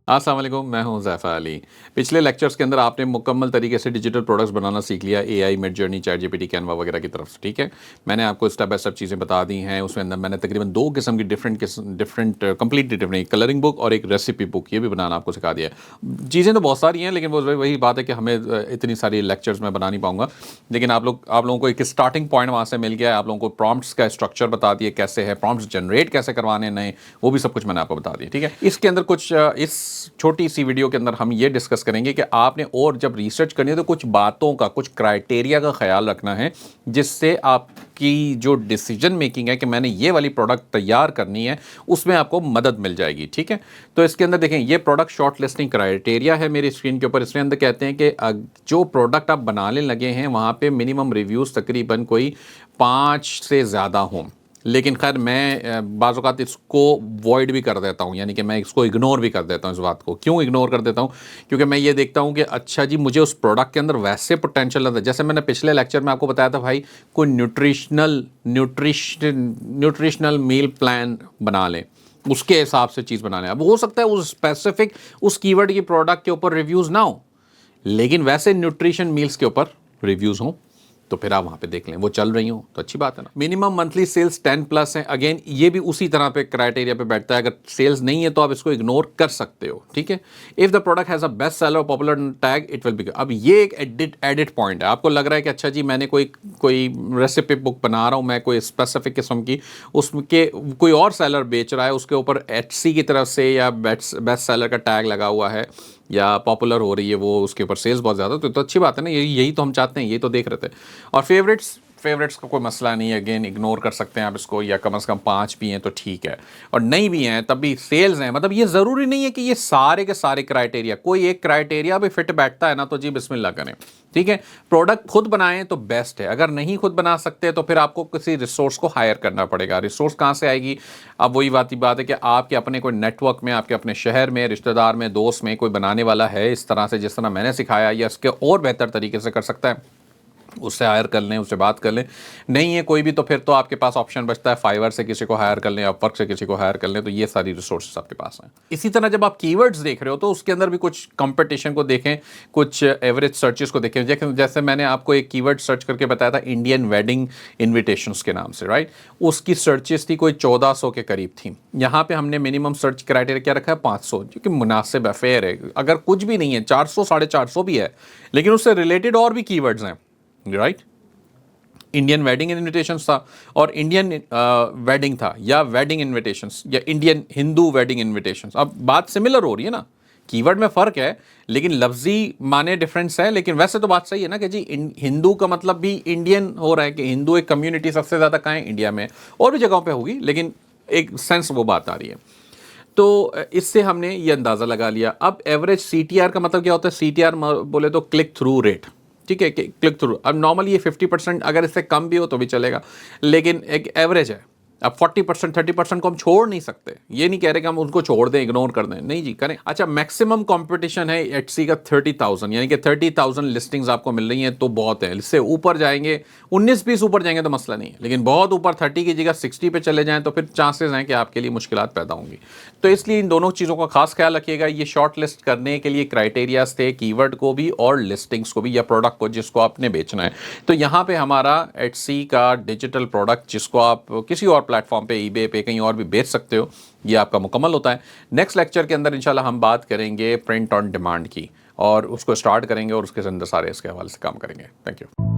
अस्सलाम वालेकुम, मैं हूं ज़ैफ़ा अली। पिछले लेक्चर्स के अंदर आपने मुकम्मल तरीके से डिजिटल प्रोडक्ट्स बनाना सीख लिया एआई, मिडजर्नी, चैटजीपीटी, कैनवा वगैरह की तरफ से, ठीक है। मैंने आपको स्टेप बाय स्टेप चीज़ें बता दी हैं। उसमें अंदर मैंने तकरीबन 2 किस्म की डिफरेंट कंप्लीटली डिफरेंट, एक कलरिंग बुक और एक रेसिपी बुक, ये भी बनाना आपको सिखा दिया है। चीज़ें तो बहुत सारी हैं, लेकिन वो वही बात है कि हमें इतनी सारी लेक्चर्स मैं बना नहीं पाऊँगा। लेकिन आप लोगों को एक स्टार्टिंग पॉइंट वहाँ से मिल गया है। आप लोगों को प्रॉम्प्ट्स का स्ट्रक्चर बता दिए कैसे है, प्रॉम्प्ट्स जनरेट कैसे करवाने नए, वो भी सब कुछ मैंने आपको बता दिया, ठीक है। इसके अंदर कुछ इस छोटी सी वीडियो के अंदर हम ये डिस्कस करेंगे कि आपने और जब रिसर्च करनी है तो कुछ बातों का, कुछ क्राइटेरिया का ख्याल रखना है, जिससे आपकी जो डिसीजन मेकिंग है कि मैंने ये वाली प्रोडक्ट तैयार करनी है, उसमें आपको मदद मिल जाएगी, ठीक है। तो इसके अंदर देखें, ये प्रोडक्ट शॉर्ट लिस्टिंग क्राइटेरिया है मेरी स्क्रीन के ऊपर। इसके अंदर कहते हैं कि जो प्रोडक्ट आप बनाने लगे हैं वहाँ पे मिनिमम रिव्यूज़ तकरीबन कोई 5 से ज़्यादा हों। लेकिन खैर मैं बाज़ औक़ात इसको वॉइड भी कर देता हूँ, यानी कि मैं इसको इग्नोर भी कर देता हूँ इस बात को। क्यों इग्नोर कर देता हूँ? क्योंकि मैं ये देखता हूँ कि अच्छा जी, मुझे उस प्रोडक्ट के अंदर वैसे पोटेंशियल है, जैसे मैंने पिछले लेक्चर में आपको बताया था भाई, कोई न्यूट्रिशनल मील प्लान बना लें, उसके हिसाब से चीज़ बना लें। अब हो सकता है उस स्पेसिफिक उस कीवर्ड की प्रोडक्ट के ऊपर रिव्यूज़ ना हो, लेकिन वैसे न्यूट्रिशन मील्स के ऊपर रिव्यूज़ हों, तो फिर आप वहाँ पे देख लें, वो चल रही हो तो अच्छी बात है ना। मिनिमम मंथली सेल्स 10 प्लस है। अगेन ये भी उसी तरह पे क्राइटेरिया पे बैठता है। अगर सेल्स नहीं है तो आप इसको इग्नोर कर सकते हो, ठीक है। If the product has a best seller popular tag it will be. अब ये एक एडिट पॉइंट है। आपको लग रहा है कि अच्छा जी, मैंने कोई रेसिपी बुक बना रहा हूँ, मैं कोई स्पेसिफिक किस्म की, उसके कोई और सेलर बेच रहा है, उसके ऊपर एटसी की तरफ से या बेस्ट सेलर का टैग लगा हुआ है या पॉपुलर हो रही है वो, उसके ऊपर सेल्स बहुत ज़्यादा, तो अच्छी बात है ना। यही तो हम चाहते हैं, यही तो देख रहे थे। और फेवरेट्स का कोई मसला नहीं है, अगेन इग्नोर कर सकते हैं आप इसको, या कम से कम 5 भी हैं तो ठीक है, और नहीं भी हैं तब भी सेल्स हैं। मतलब ये ज़रूरी नहीं है कि ये सारे के सारे क्राइटेरिया, कोई एक क्राइटेरिया भी फिट बैठता है ना तो जी बिस्मिल्लाह करें, ठीक है। प्रोडक्ट खुद बनाएं तो बेस्ट है। अगर नहीं खुद बना सकते तो फिर आपको किसी रिसोर्स को हायर करना पड़ेगा। रिसोर्स कहाँ से आएगी? अब वही बात है कि आपके अपने कोई नेटवर्क में, आपके अपने शहर में, रिश्तेदार में, दोस्त में कोई बनाने वाला है इस तरह से, जिस तरह मैंने सिखाया, या इसके और बेहतर तरीके से कर सकता है, उससे हायर कर लें, उससे बात कर लें। नहीं है कोई भी तो फिर तो आपके पास ऑप्शन बचता है फाइवर से किसी को हायर कर लें, अपवर्क से किसी को हायर कर लें। तो ये सारी रिसोर्सेज आपके पास हैं। इसी तरह जब आप कीवर्ड्स देख रहे हो तो उसके अंदर भी कुछ कंपटीशन को देखें, कुछ एवरेज सर्चेस को देखें। जैसे मैंने आपको एक कीवर्ड सर्च करके बताया था इंडियन वेडिंग इन्विटेशंस के नाम से, राइट। उसकी सर्चेस थी कोई 1400 के करीब थी। यहाँ पे हमने मिनिमम सर्च क्राइटेरिया क्या रखा है? 500, जो कि मुनासिब है, फेयर है। अगर कुछ भी नहीं है, 400 450 भी है, लेकिन उससे रिलेटेड और भी कीवर्ड्स हैं, राइट। इंडियन वेडिंग इनविटेशंस था, और इंडियन वेडिंग था, या वेडिंग इनविटेशंस, या इंडियन हिंदू वेडिंग इनविटेशंस। अब बात सिमिलर हो रही है ना, कीवर्ड में फ़र्क है, लेकिन लफ्जी माने डिफरेंस है। लेकिन वैसे तो बात सही है ना कि जी हिंदू का मतलब भी इंडियन हो रहा है, कि हिंदू एक कम्युनिटी सबसे ज़्यादा कहाँ है? इंडिया में। और भी जगहों पे होगी, लेकिन एक सेंस वो बात आ रही है। तो इससे हमने ये अंदाज़ा लगा लिया। अब एवरेज CTR का मतलब क्या होता है? CTR बोले तो क्लिक थ्रू रेट, ठीक है, क्लिक थ्रू। अब नॉर्मली ये 50%, अगर इससे कम भी हो तो भी चलेगा, लेकिन एक एवरेज है। अब 40% 30% को हम छोड़ नहीं सकते। ये नहीं कह रहे कि हम उनको छोड़ दें, इग्नोर कर दें, नहीं जी, करें। अच्छा, मैक्सिमम कंपटीशन है एटसी का 30,000, यानी कि 30,000 लिस्टिंग्स आपको मिल रही हैं तो बहुत है। इससे ऊपर जाएंगे, 19-20 ऊपर जाएंगे तो मसला नहीं है, लेकिन बहुत ऊपर 30 की जगह 60 पे चले जाएं तो फिर चांसेस हैं कि आपके लिए मुश्किलात पैदा होंगी। तो इसलिए इन दोनों चीज़ों का खास ख्याल रखिएगा। ये शॉर्ट लिस्ट करने के लिए क्राइटेरियाज थे, कीवर्ड को भी और लिस्टिंग्स को भी, या प्रोडक्ट को जिसको आपने बेचना है। तो यहाँ पे हमारा एटसी का डिजिटल प्रोडक्ट, जिसको आप किसी और प्लेटफॉर्म पे, ईबे पे, कहीं और भी बेच सकते हो, ये आपका मुकम्मल होता है। नेक्स्ट लेक्चर के अंदर इंशाल्लाह हम बात करेंगे प्रिंट ऑन डिमांड की, और उसको स्टार्ट करेंगे और उसके अंदर सारे इसके हवाले से काम करेंगे। Thank you.